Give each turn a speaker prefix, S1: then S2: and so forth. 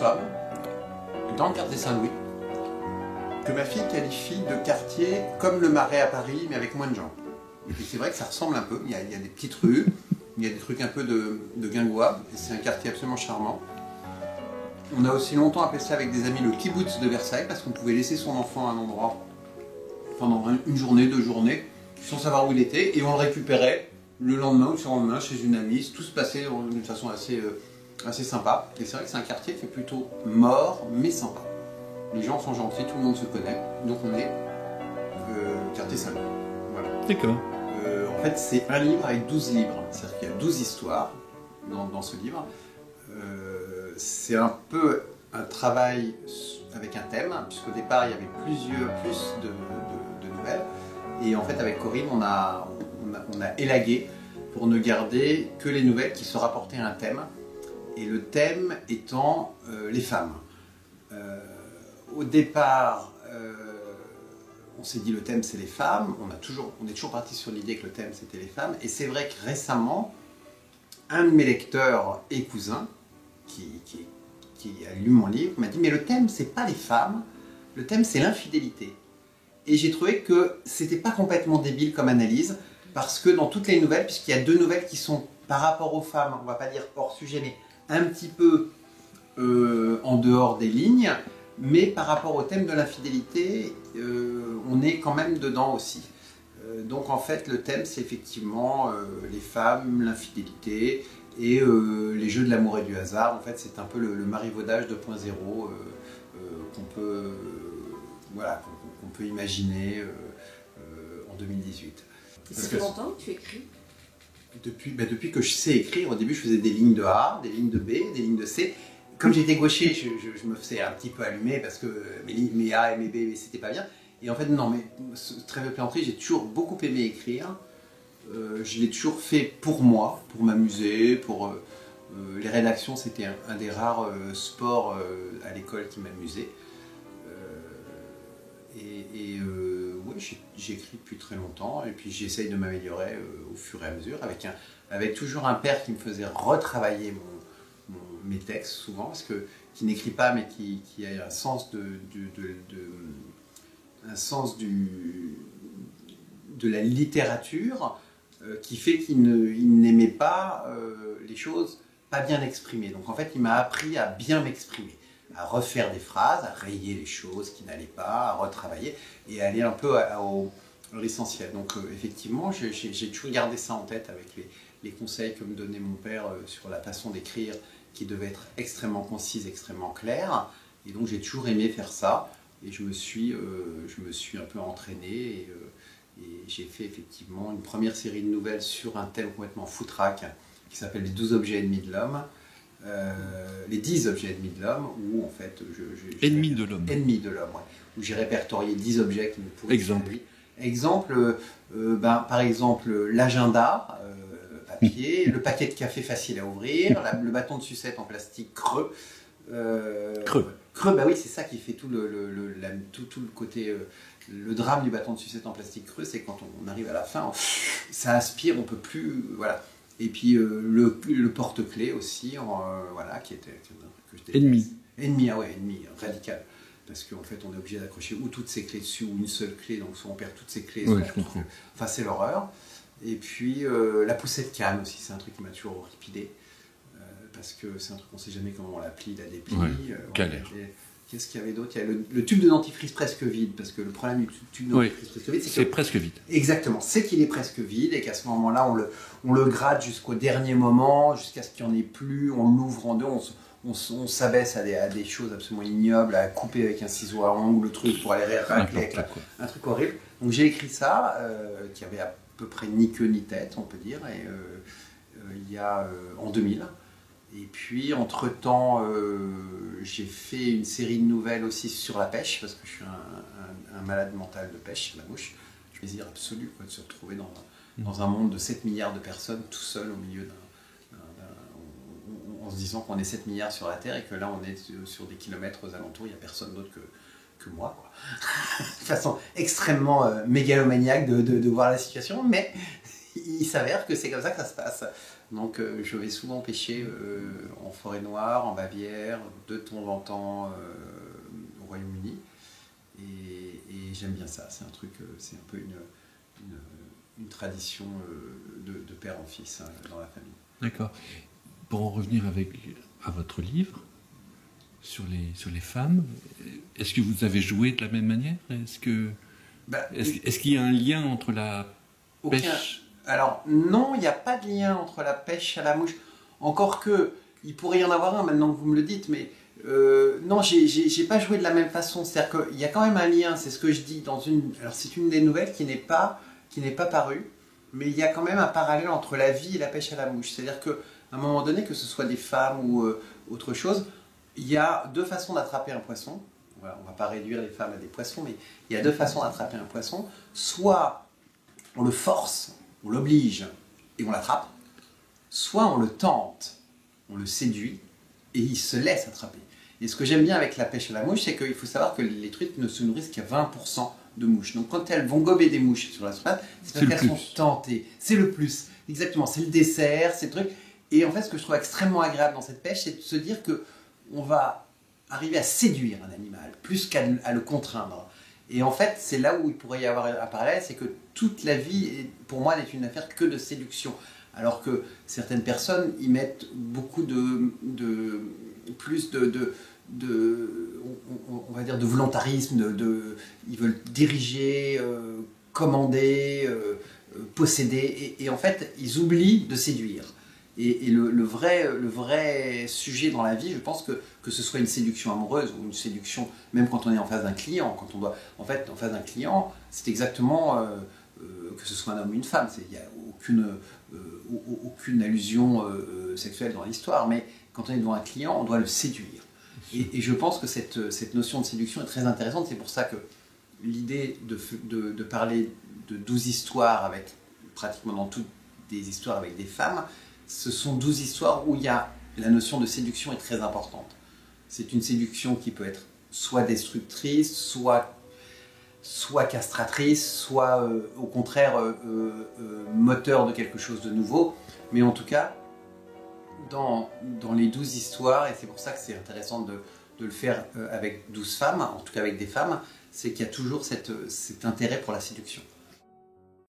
S1: sommes dans le quartier Saint-Louis, que ma fille qualifie de quartier comme le Marais à Paris, mais avec moins de gens. Et puis c'est vrai que ça ressemble un peu, il y a des petites rues, il y a des trucs un peu de guingois, et c'est un quartier absolument charmant. On a aussi longtemps appelé ça avec des amis le kibbutz de Versailles, parce qu'on pouvait laisser son enfant à un endroit pendant une journée, 2 journées, sans savoir où il était, et on le récupérait le lendemain ou le surlendemain chez une amie. Tout se passait d'une façon assez sympa. Et c'est vrai que c'est un quartier qui est plutôt mort, mais sympa. Les gens sont gentils, tout le monde se connaît. Donc on est quartier Saint-Louis. Voilà.
S2: D'accord.
S1: En fait, c'est un livre avec 12 livres. C'est-à-dire qu'il y a 12 histoires dans ce livre. C'est un peu un travail avec un thème, puisqu'au départ, il y avait plus de nouvelles. Et en fait, avec Corinne, on a élagué pour ne garder que les nouvelles qui se rapportaient à un thème. Et le thème étant les femmes. Au départ, on s'est dit le thème c'est les femmes. On est toujours parti sur l'idée que le thème c'était les femmes. Et c'est vrai que récemment, un de mes lecteurs et cousins, qui a lu mon livre, m'a dit mais le thème c'est pas les femmes, le thème c'est l'infidélité. Et j'ai trouvé que c'était pas complètement débile comme analyse, parce que dans toutes les nouvelles, puisqu'il y a 2 nouvelles qui sont par rapport aux femmes, on va pas dire hors sujet, mais un petit peu en dehors des lignes, mais par rapport au thème de l'infidélité, on est quand même dedans aussi. Donc en fait, le thème c'est effectivement les femmes, l'infidélité et les jeux de l'amour et du hasard. En fait, c'est un peu le marivaudage 2.0 qu'on peut, qu'on peut imaginer en 2018.
S3: Ça fait longtemps que tu écris?
S1: Depuis que je sais écrire. Au début, je faisais des lignes de A, des lignes de B, des lignes de C. Comme j'étais gaucher, je me faisais un petit peu allumer parce que mes A et mes B, c'était pas bien. Et en fait, non, mais très belle plaisanterie, j'ai toujours beaucoup aimé écrire. Je l'ai toujours fait pour moi, pour m'amuser, pour... les rédactions, c'était un des rares sports à l'école qui m'amusait. Ouais, j'écris depuis très longtemps et puis j'essaye de m'améliorer au fur et à mesure avec toujours un père qui me faisait retravailler mes textes souvent, parce que qui n'écrit pas mais qui a un sens de la littérature qui fait qu'il n'aimait pas les choses pas bien exprimées. Donc en fait il m'a appris à bien m'exprimer, à refaire des phrases, à rayer les choses qui n'allaient pas, à retravailler et à aller un peu à l'essentiel. Donc effectivement, j'ai toujours gardé ça en tête avec les conseils que me donnait mon père sur la façon d'écrire qui devait être extrêmement concise, extrêmement claire. Et donc j'ai toujours aimé faire ça et je me suis un peu entraîné et j'ai fait effectivement une première série de nouvelles sur un thème complètement foutraque qui s'appelle les 12 objets ennemis de l'homme. Les 10 objets ennemis de l'homme, où en fait...
S2: Ennemis de l'homme.
S1: Ennemis de l'homme, ouais. Où j'ai répertorié 10 objets qui me pourrissent.
S2: Exemple.
S1: Exemple, par exemple, l'agenda, papier, le paquet de café facile à ouvrir, le bâton de sucette en plastique creux. Creux, bah oui, c'est ça qui fait tout le côté... le drame du bâton de sucette en plastique creux, c'est quand on arrive à la fin, ça aspire, on peut plus... Voilà. Et puis le porte-clés aussi, voilà, qui était que je
S2: Ennemi.
S1: Ennemi, ah ouais, ennemi, radical. Parce qu'en fait, on est obligé d'accrocher ou toutes ces clés dessus, ou une seule clé, donc soit on perd toutes ces clés,
S2: ouais, je comprends.
S1: Enfin, c'est l'horreur. Et puis la poussette canne aussi, c'est un truc qui m'a toujours horripilé. Parce que c'est un truc qu'on ne sait jamais comment on l'aplie, la déplie.
S2: Ouais, galère.
S1: Qu'est-ce qu'il y avait d'autre? Il y a le tube de dentifrice presque vide, parce que le problème du tube de dentifrice presque vide,
S2: c'est presque vide.
S1: Exactement, c'est qu'il est presque vide et qu'à ce moment-là, on le gratte jusqu'au dernier moment, jusqu'à ce qu'il n'y en ait plus, on l'ouvre en deux, on s'abaisse à des choses absolument ignobles, à couper avec un ciseau à ongles, le truc pour aller racler, un truc horrible. Donc j'ai écrit ça, qui avait à peu près ni queue ni tête, on peut dire, et il y a en 2000. Et puis, entre-temps, j'ai fait une série de nouvelles aussi sur la pêche, parce que je suis un malade mental de pêche, la mouche. Plaisir absolu de se retrouver dans un monde de 7 milliards de personnes, tout seul au milieu en se disant qu'on est 7 milliards sur la Terre et que là, on est sur des kilomètres aux alentours, il n'y a personne d'autre que moi, quoi. De façon extrêmement mégalomaniaque de voir la situation, mais il s'avère que c'est comme ça que ça se passe. Donc je vais souvent pêcher en forêt noire, en Bavière, de temps en temps au Royaume-Uni. Et j'aime bien ça, c'est un truc, c'est un peu une tradition de père en fils hein, dans la famille.
S2: D'accord. Pour en revenir à votre livre, sur les femmes, est-ce que vous avez joué de la même manière? Est-ce qu'il y a un lien entre la pêche?
S1: Alors non, il n'y a pas de lien entre la pêche à la mouche. Encore que, il pourrait y en avoir un maintenant que vous me le dites, mais non, j'ai pas joué de la même façon. C'est-à-dire qu'il y a quand même un lien, c'est ce que je dis dans une... Alors c'est une des nouvelles qui n'est pas parue, mais il y a quand même un parallèle entre la vie et la pêche à la mouche. C'est-à-dire qu'à un moment donné, que ce soit des femmes ou autre chose, il y a deux façons d'attraper un poisson. Voilà, on ne va pas réduire les femmes à des poissons, mais il y a deux façons d'attraper un poisson. Soit on le force, on l'oblige et on l'attrape, soit on le tente, on le séduit et il se laisse attraper. Et ce que j'aime bien avec la pêche à la mouche, c'est qu'il faut savoir que les truites ne se nourrissent qu'à 20% de mouches. Donc quand elles vont gober des mouches sur la surface, c'est parce qu'elles sont tentées. C'est le plus, exactement, c'est le dessert, c'est le truc. Et en fait, ce que je trouve extrêmement agréable dans cette pêche, c'est de se dire qu'on va arriver à séduire un animal, plus qu'à le contraindre. Et en fait, c'est là où il pourrait y avoir un parallèle, c'est que toute la vie, pour moi, n'est une affaire que de séduction. Alors que certaines personnes y mettent beaucoup plus de on va dire de volontarisme, ils veulent diriger, commander, posséder, et en fait, ils oublient de séduire. Et le vrai sujet dans la vie, je pense que ce soit une séduction amoureuse ou une séduction, même quand on est en face d'un client, quand on doit, en fait, en face d'un client, c'est exactement que ce soit un homme ou une femme, il n'y a aucune allusion sexuelle dans l'histoire, mais quand on est devant un client, on doit le séduire. Et je pense que cette notion de séduction est très intéressante, c'est pour ça que l'idée de parler de 12 histoires, avec pratiquement dans toutes des histoires avec des femmes, ce sont 12 histoires où il y a la notion de séduction est très importante. C'est une séduction qui peut être soit destructrice, soit castratrice, soit au contraire moteur de quelque chose de nouveau. Mais en tout cas, dans les 12 histoires, et c'est pour ça que c'est intéressant de le faire avec 12 femmes, en tout cas avec des femmes, c'est qu'il y a toujours cet intérêt pour la séduction.